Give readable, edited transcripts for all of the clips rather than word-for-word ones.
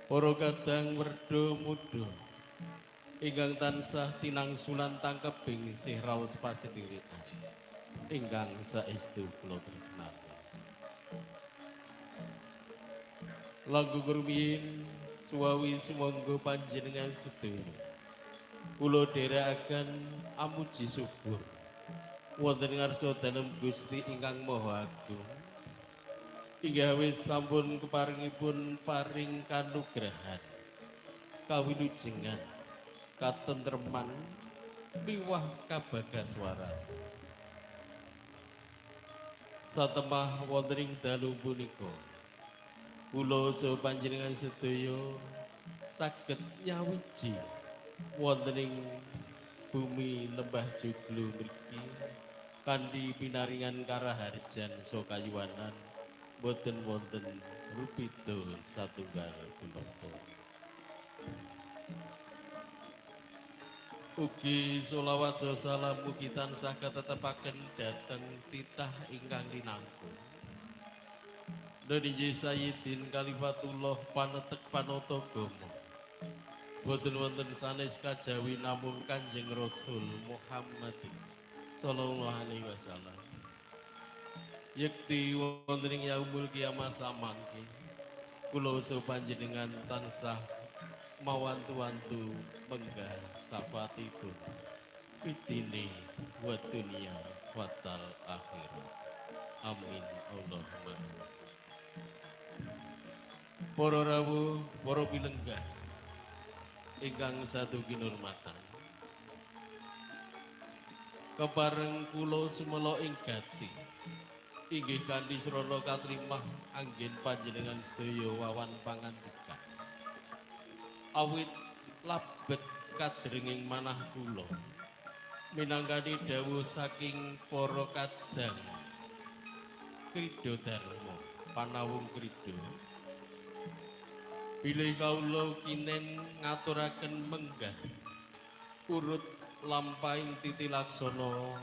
Para kadang werda muda ingkang tansah tinangsulan tangkebing sih raos pasitirikan ingkang saestu kula tresnani. Langkung rumiyin suwawi sumangga panjenengan sedaya kula dherekaken amuji syukur wonten ngarsa dalem Gusti ingkang Maha Agung inggih awit sampun keparingipun paring kanugrahan kawilujengan katentreman miwah kabagaswaras satemah wonten ing dalu punika kula saha panjenengan sedaya saged nyawiji wonten ing bumi lembah joglo mriki kanthi pinaringan karaharjan saha kayuwanan boten wonten rupita satunggal punapa. Ugi sholawat saha salam mugi tansah katetepaken dhateng titah ingkang linangkung. Dadi Sayyidin Kalifatullah panetek panatagama. Boten wonten sanes kajawi namung Kanjeng Rasul Muhammad sallallahu alaihi wasallam. Yekti wonten ing yaumul kiamah samangke kula saha panjenengan tansah mawantu-wantu menggah safatipun fitini wa dunya fatal akhirat. Amin Allahumma. Para rawuh, para pilenggah ingkang satu kinurmatan. Kepareng kula sumela ing gati inggih kanthi srana katrimah anggen panjenengan sedaya wawan pangandikan. Awit labet kadrenging manah kula minangkani dawuh saking para kadang krida dharma panawung krida bilih kawula kinen ngaturaken menggah urut lampahing titilaksana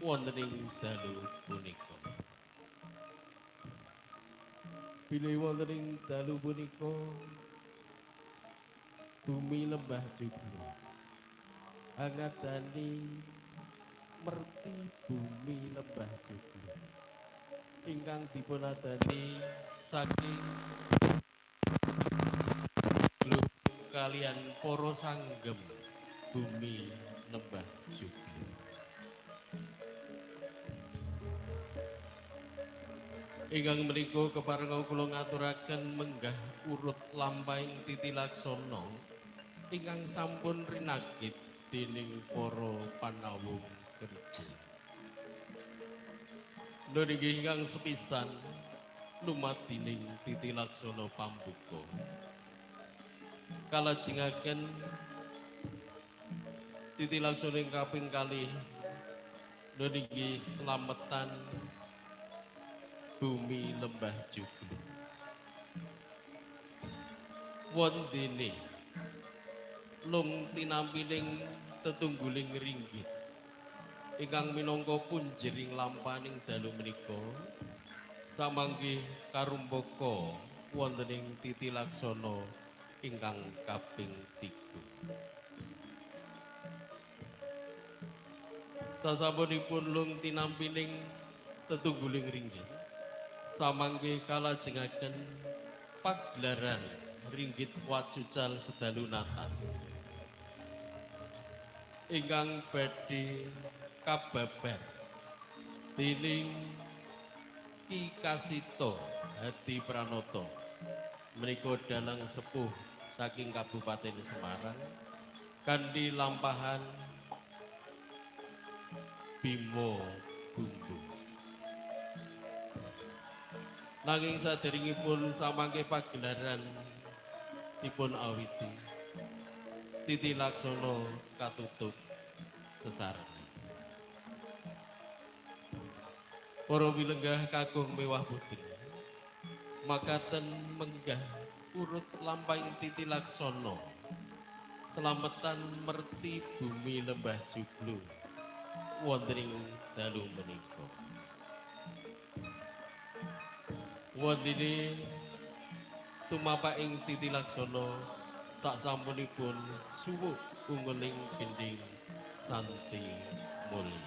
wonten ing dalu punika. Bilih wonten ing dalu punika bumi lembah joglo angadani merti bumi lembah joglo ingkang dipunadani saking joglo kalian para sanggem bumi lembah joglo. Ingkang menika keparenga kula ngaturaken menggah urut lampahing titilaksana ingkang sampun rinakit dening para panawung kerja. Nggih ingkang sepisan lumadining titilaksana pambuka. Kalajengaken titilaksana kaping kalih nggih slametan bumi lembah joglo. Wondene lung tinampining tetungguling ringgit ingkang minangka punjering lampaning dalu menika samanggih karumbaka wonten ing titilaksana ingkang kaping 3. Sasampunipun lung tinampining tetungguling ringgit samanggih kalajengaken pagelaran ringgit wacucal sedalu natas ingkang badhe kababar dening Ki Kasito Hadi Pranoto menika dalang sepuh saking Kabupaten Semarang kanthi lampahan Bimo Bumbu. Nanging saderengipun samangke pagelaran dipun awiti titilaksana katutup sesarengipun. Para wilenggah kakung mewah putri makaten menggah urut lampahing titilaksana slametan merti bumi lembah joglo wonten ing dalu menika. Wondene tumapak ing titilaksana saksampunipun suwuk ungguling gending santi mulya.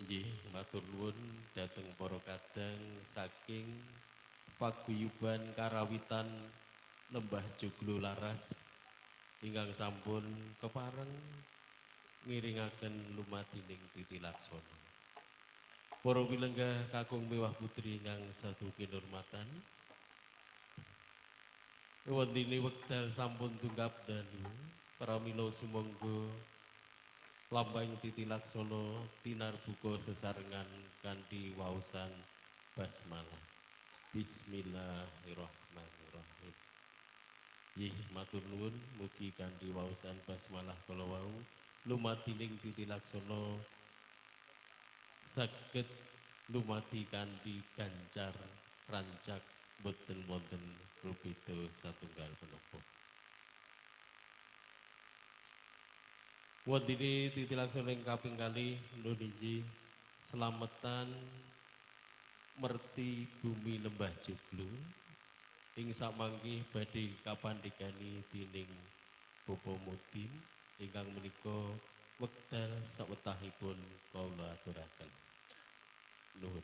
Nggih, matur nuwun dhateng para kadang saking paguyuban karawitan Lembah Joglo Laras ingkang sampun kepareng ngiringaken lumadining titilaksana. Para wilenggah kakung miwah putri ingkang sadu kinurmatan, wondene wekdal sampun tunggap dalu pramila sumangga lambang titilaksana tinarbuka sesarengan kanthi waosan basmalah. Bismillahirrahmanirrahim. Nggih matur nuwun mugi kanthi waosan basmalah kala wau lumadining titilaksana saged lumadi kanthi gancar rancak boten wonten rubeda satunggal punapa. Wondene titilaksana ing kaping kalih nuwun inggih slametan merti bumi Lembah Joglo ing samanggih badhe kapandhikani dening Bapak Mudim ingkang menika wekdal sawetahipun kawula aturaken. Nuwun.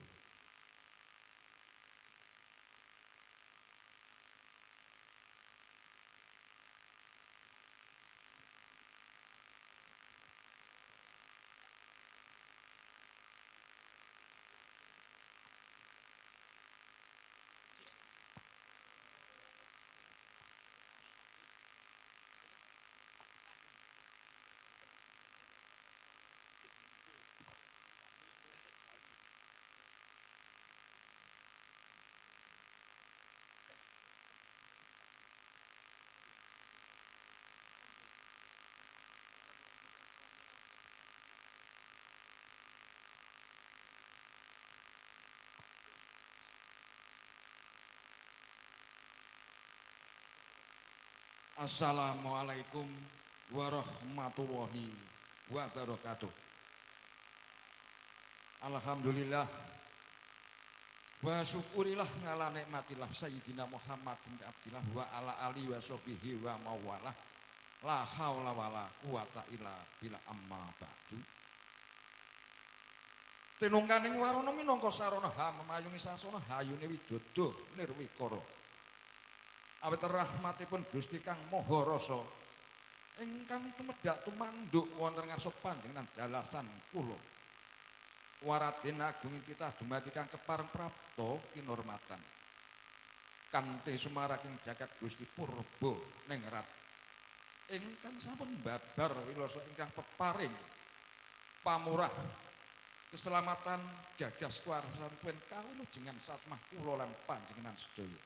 Assalamualaikum warahmatullahi wabarakatuh. Alhamdulillah wa syukurillah ngala nikmatillah Sayyidina Muhammad bin Abdillah wa ala ali wa sahbihi wa mawalah la haula wala quwata illa billah amma ba'du. Tinungkaning warana minangka sarana hamayungi sasana hayune widodo nirwikara. Awit rahmatipun Gusti Kang Maha Rasa ingkang tumedhak tumanduk wonten ngarsa panjenengan dalasan kula. Waradin agung kita dumadi kang kepareng prapta kinurmatan. Kanthi sumaraking jagat Gusti Purba Ningrat ingkang sampun babar wilasa ingkang peparing pamurah keselamatan gagas kuarsan pun kawulujengan satmah kula lan panjenengan sedaya.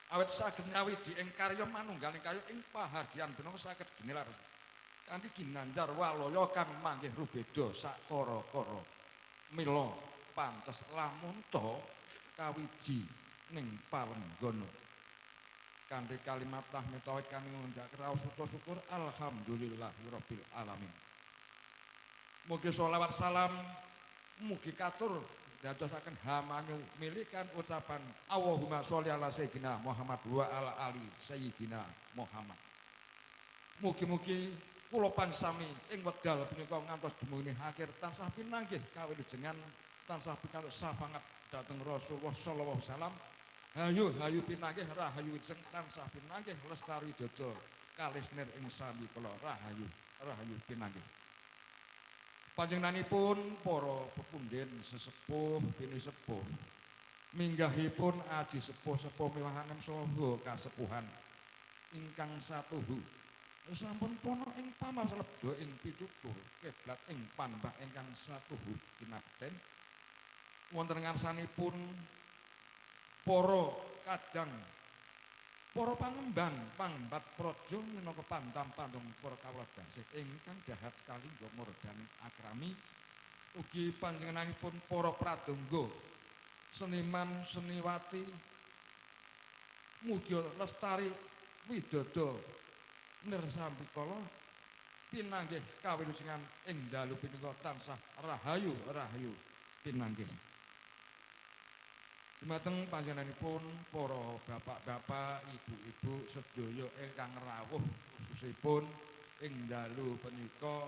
Awet saged nyawiji ing karya manunggaling kaya ing pahargyan benang saged ginilar kanthi ginanjar walaya kang manggih rubeda sakara-kara mila pantes lamun ta kawiji ning palenggono kanthi kalimat tahmid tauhid kami ngunjak raos syukur alhamdulillahirabbil alamin. Mugi sholawat salam mugi katur dadosaken hamanyu milikan ucapan Allahumma sholli ala sayyidina Muhammad wa ala ali sayyidina Muhammad. Mugi-mugi kula pansami ing wekdal punika ngantos dumugi akhir tansah pinanggih kawilujengan tansah pikantuk safangat dhateng Rasulullah sallallahu alaihi wasallam. Hayu pinanggih rahayu sing tansah pinanggih lestari dodo kalis nir ing sami kula rahayu pinanggih. Panjenenganipun para pepundhen sesepuh bini sepuh minggahipun aji sepuh-sepuh miwahaken saha kasepuhan ingkang satuhu sampun pono ing pamaslebda ing pitutur kiblat ing panbah ingkang satuhu kinabten wonten ngarsanipun para kadang para pangembang pangbat praja minangka pantam-pandung para kawula dasih ingkang dahat kalingga murdan akrami ugi panjenenganipun para pradonga seniman seniwati mugi lestari widodо nirsambikala pinanggih kawilujengan ing dalu punika tansah rahayu pinanggih. Dumateng panjenenganipun para bapak-bapak, ibu-ibu sedaya ingkang rawuh khususipun ing dalu punika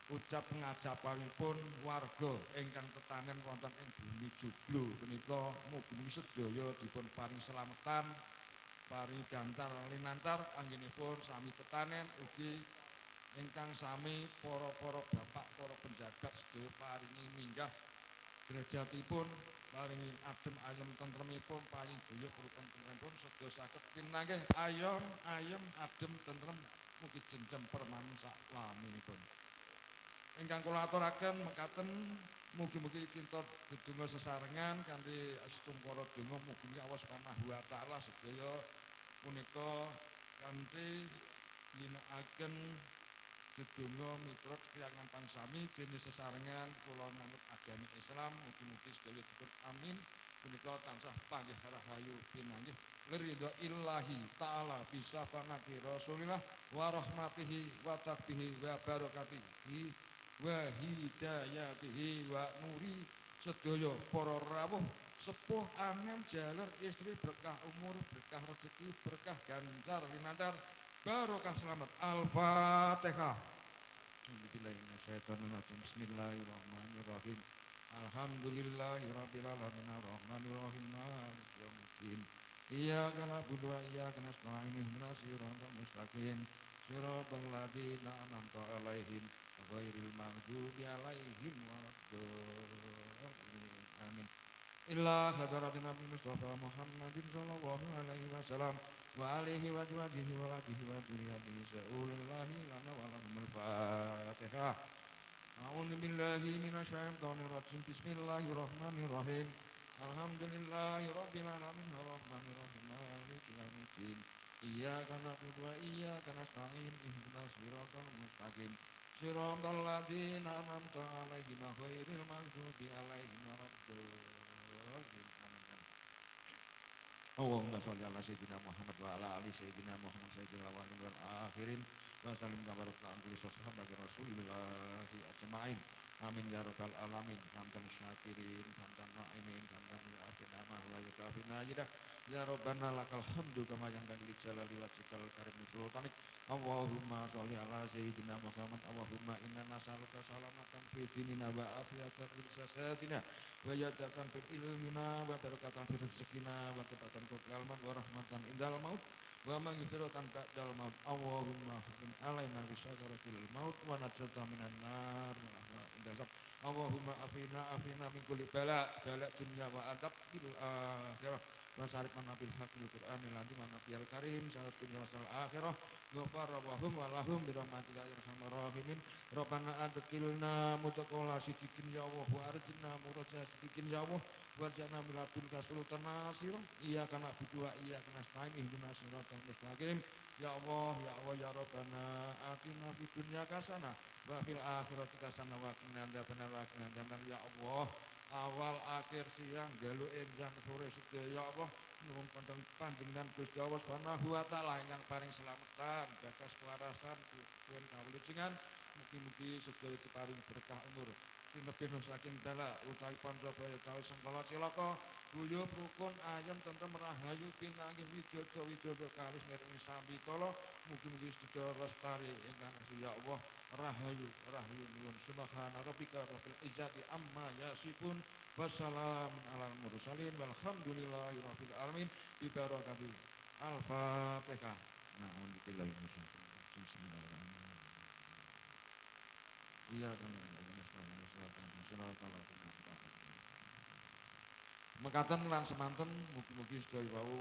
ucap ngajapipun warga ingkang tetanen wonten ing bumi joglo punika mugi sedaya dipun paring slametan paring gantar linancar anggenipun sami tetanen ugi ingkang sami para bapak para penjabat sedaya paringi minggah derajatipun paringi adem ayem tentremipun paring guyub rupan tentremipun sedaya saged pinanggih ayem adem tentrem mugi jenjem permanen saklaminipun. Ingkang kula aturaken mekaten mugi-mugi kita dedonga sesarengan kanthi setungkara donga mugi Allah Subhanahu wa taala sedaya punika kanthi ginakaken dedonga miturut kriyangan pansami dene sesarengan kula manut agami Islam mugi-mugi sedaya dipun amin punika tansah panggih rahayu pinanggih ridho illahi ta'ala bisa fanati Rasulillah wa rahmatihi wa takbihi wa barakatihi wa hidayatihi wa nuri sedaya para rawuh sepuh anem jalur istri berkah umur berkah rezeki berkah ganjar linancar barokah selamat al-fatihah. Bismillahirrahmanirrahim. Alhamdulillahirabbil alamin arrahmanirrahim maliki yaumiddin. Iyyaka na'budu wa iyyaka nasta'in ihdinas siratal mustaqim siratal ladzina an'amta 'alaihim ghairil maghdubi 'alaihim waladdallin. Amin. Illa hadratin Nabi Mustafa Muhammadin sallallahu alaihi wasallam wa alihi wa sahbihi wa alihi wa dzurriyyatihi sa'ulillahi lana wa lahumul fatihah. A'udzu billahi minasyaitonir rajim. Bismillahirrahmanirrahim. Alhamdulillahirabbil alamin arrahmanir rahim maliki yaumiddin. Iyyaka na'budu wa iyyaka nasta'in ihdinas siratal mustaqim siratal ladzina an'amta 'alaihim ghairil maghdubi 'alaihim waladdallin. Allahumma sholli ala sayyidina Muhammad wa ala ali sayyidina Muhammad sayyidil awwalin wal akhirin wa sallim tabaraka antu sahabati Rasulillah ajmain. Amin ya rabbal alamin. Hamdan syakirin, hamdan na'imin, hamdan yu'afina mahla yukafina ajidah. Ya Rabbana lakal hamdu kama yang bagi jalali wajikal karim sultanik. Allahumma sholli ala sayyidina Muhammad. Allahumma inna nas'aluka salamatan fi dinina wa afiyatan fil jasadina wa yadatan fil ilmina wa barakatan fil rizqina wa tibatan fil ilman wa rahmatan indal maut wa maghfiratan ba'dal maut. Allahumma hakim alaina bisagaratil maut wa najata minan nar. Allahumma afina min kulli bala dunya wa adab bil akhirah wa sarif mana bil haqqil qur'anil azim wa nabiyil karim salat dunya wa akhirah ghafar lahum wa lahum bi rahmatika ya arhamar rahimin. Rabbana adkhilna mutaqalla sidikin ya Allah wa arjina muraja sidikin ya Allah warjana min ladunka sultan nasir. Iyyaka na'budu wa iyyaka nasta'in ihdinas siratal mustaqim. Ya Allah ya Rabbana atina fid dunya hasanah wa fil akhirati hasanah wa qina adzabannar. Ya Allah awal akhir siang galuk enjang sore sedaya ya Allah nuwun panjenengan Gusti Allah Subhanahu wa taala ingkang paring slametan gagas kewarasan pun kawulujengan mugi-mugi sedaya diparing berkah umur tinebih saking dala utawi pancapaya kali sengkala cilaka guyub rukun ayem tentrem rahayu pinanggih widodo kalis ngiringi sambitala mugi-mugi sedaya lestari ingkang ya Allah rahayu nuwun subhana rabbika rabbil izzati amma yasifun wassalamun alal mursalin walhamdulillahi rabbil alamin bi barakati al-fatihah. Na'udzubillahi bismillahirrahmanirrahim. Iya kan. Mekaten lan semanten mugi-mugi sedaya wau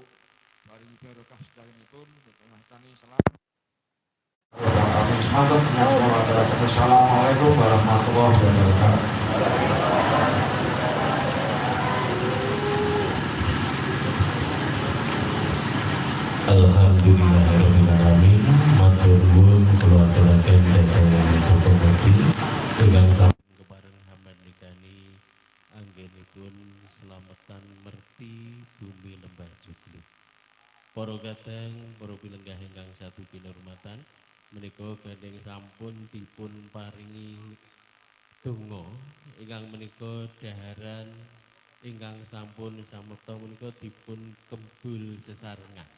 paring barokah sedayanipun tani salam. Assalamualaikum warahmatullahi wabarakatuh. Alhamdulillahirrahmanirrahim. Matur nuwun kula aturaken dhateng Bapak Bupati ingkang sampun kepareng hamandikani anggenipun slametan merti bumi lembah Joglo. Para kadang para pilenggah ingkang satu kinurmatan menika gandeng sampun dipun paringi donga ingkang menika daharan ingkang sampun samekta menika dipun kembul sesarengan.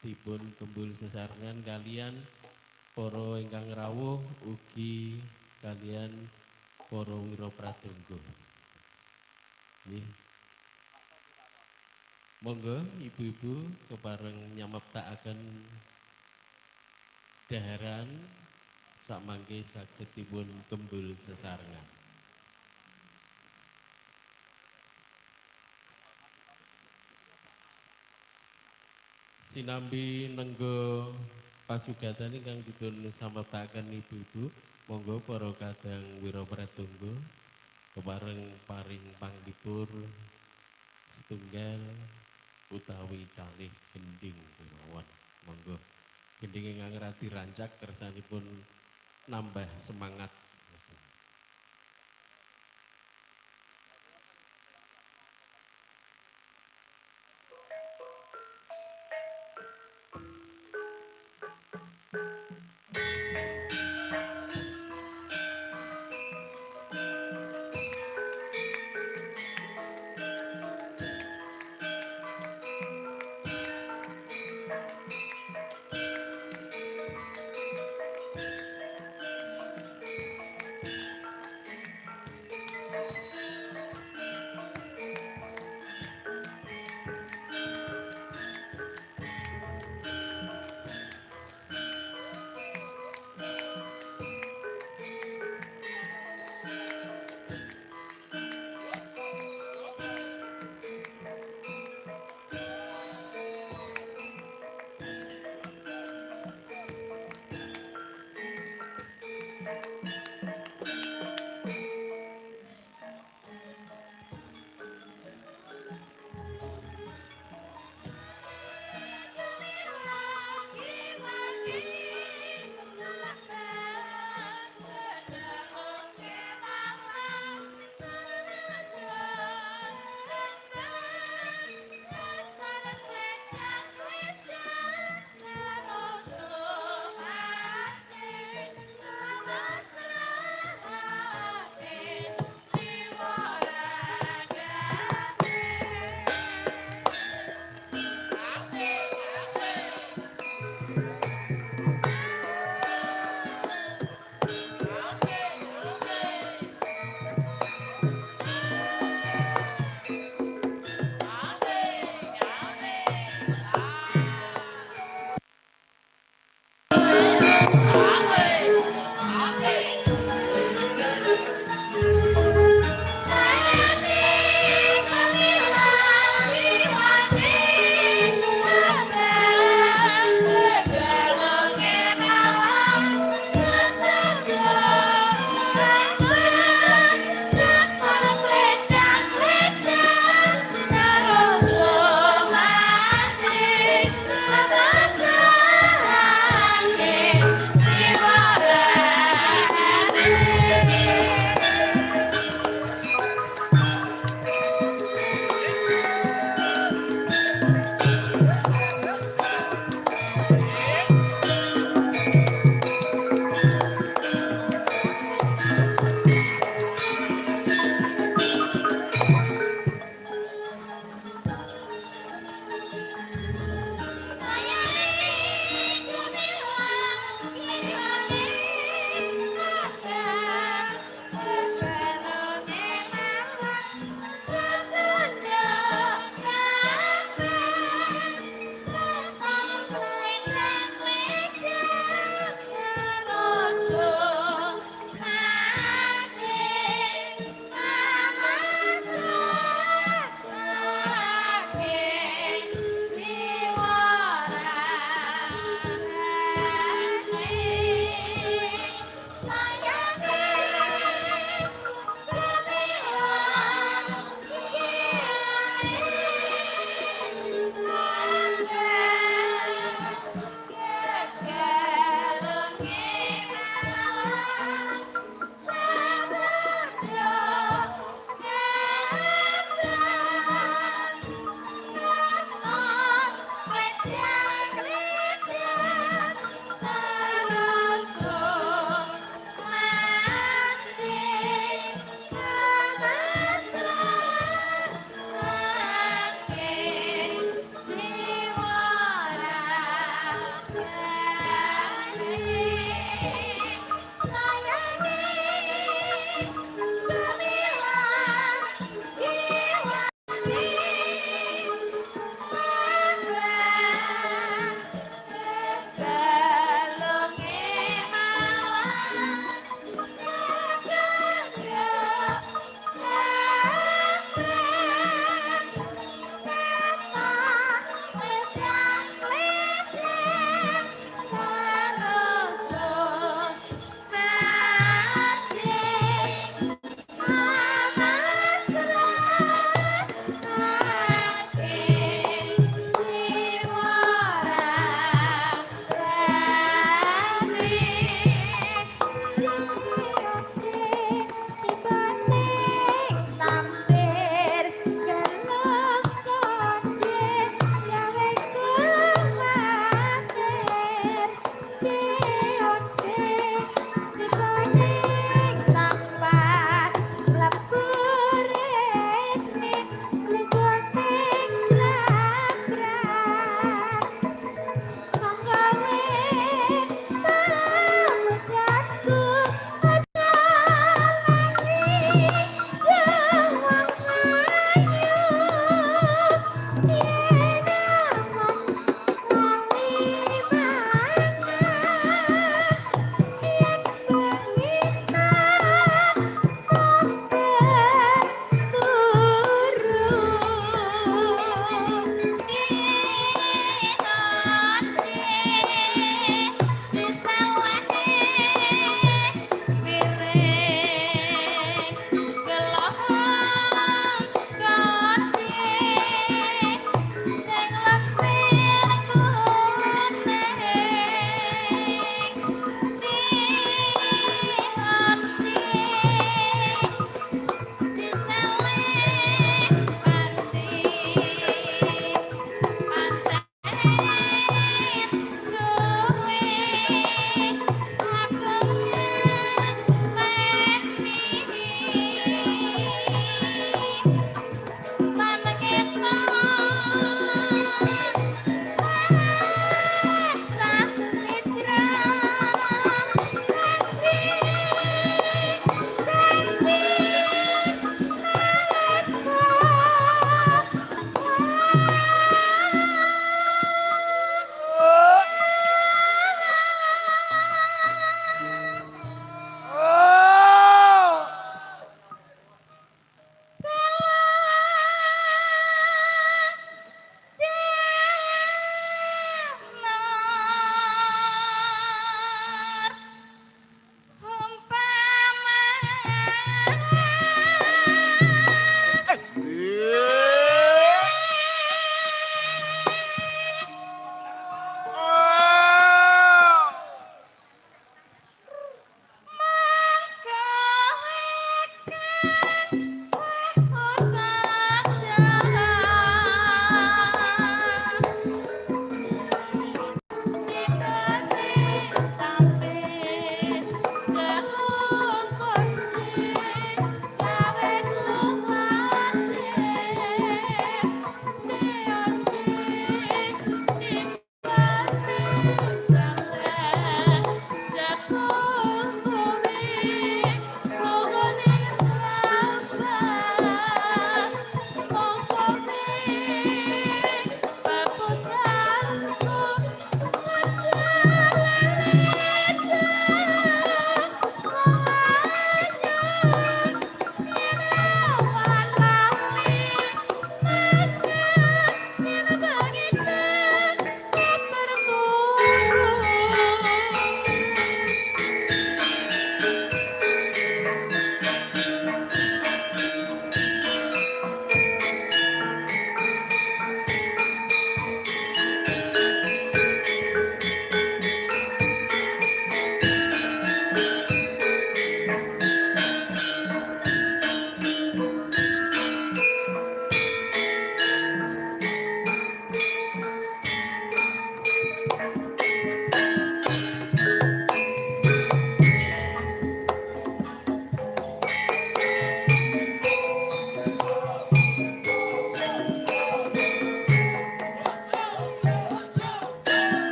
Dipun kembul sesarengan kalian para ingkang rawuh ugi kalian para wira pradonga. Nggih. Monggo ibu-ibu kepareng nyameptakaken daharan sakmangke saged dipun kembul sesarengan. Sinambi nenggo pasugatan ingkang dipun sameptakaken ibu-ibu, monggo para kadang wira pradonga kepareng paring panglipur setunggal utawi kalih gending kemawon. Monggo gending ingkang radi rancak kersanipun nambah semangat.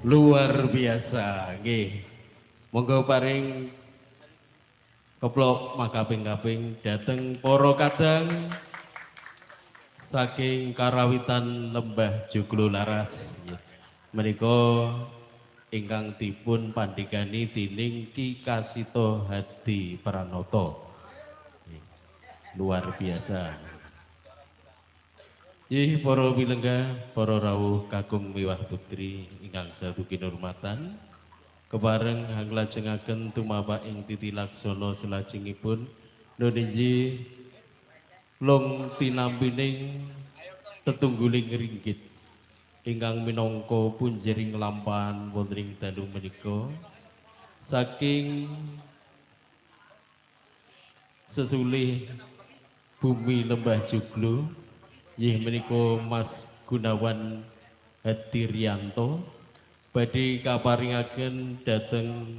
Luar biasa nggih. Monggo paring keplok makaping-kaping dateng para kadang saking karawitan Lembah Joglo Laras. Menika ingkang dipun pandhegani dening Ki Kasito Hadi Pranoto. Luar biasa. Nggih para wilenggah, para rawuh kakung miwah putri ingkang satu kinurmatan, kebareng anglajengaken tumapak ing titi laksana selajengipun nuninji long tinampining tetungguling ringgit ingkang minangka punjering lampahan wonten ing dalu menika saking sesulih bumi Lembah Joglo. Nggih menika Mas Gunawan Hadirianto badhe kaparingaken dhateng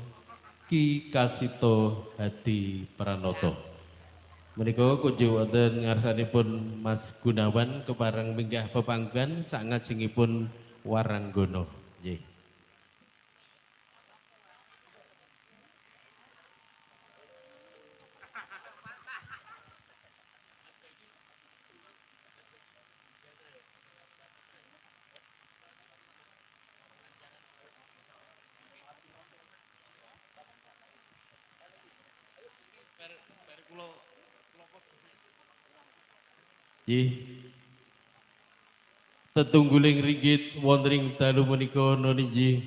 Ki Kasito Hadi Pranoto. Menika kunjuk wonten ngarsanipun Mas Gunawan kepareng minggah pepanggan sangajengipun waranggana. Nggih. Nggih. Tetungguling ringgit wonten ing dalu menika nuninji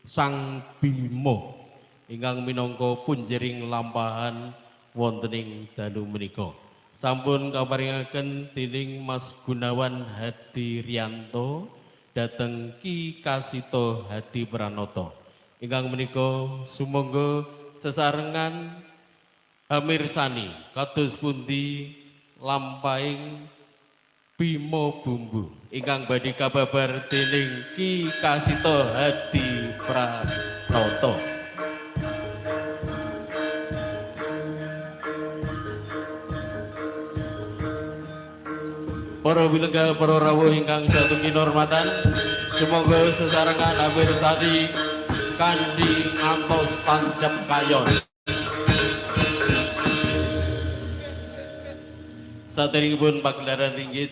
Sang Bima ingkang minangka punjering lampahan wonten ing dalu menika. Sampun kaparingaken dening Mas Gunawan Hadirianto dhateng Ki Kasito Hadi Pranoto. Ingkang menika sumangga sesarengan hamirsani kados pundi lampahing Bima Bumbu ingkang badhe kababar dening Ki Kasito Hadi Pranoto. Para wilenggah, para rawuh ingkang satu kinurmatan, sumangga sesarengan hamirsani kanthi ngantos tancep kayon. Saderengipun pagelaran ringgit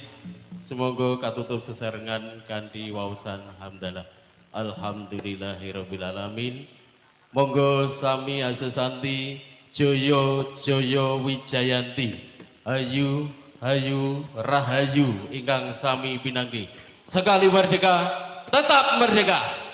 semoga katutup sesarengan kanthi waosan hamdalah. Alhamdulillahirabbil alamin. Monggo sami asesanti Jaya Jaya Wijayanti. Ayu Hayu Rahayu ingkang sami pinanggi. Sekali merdeka, tetap merdeka.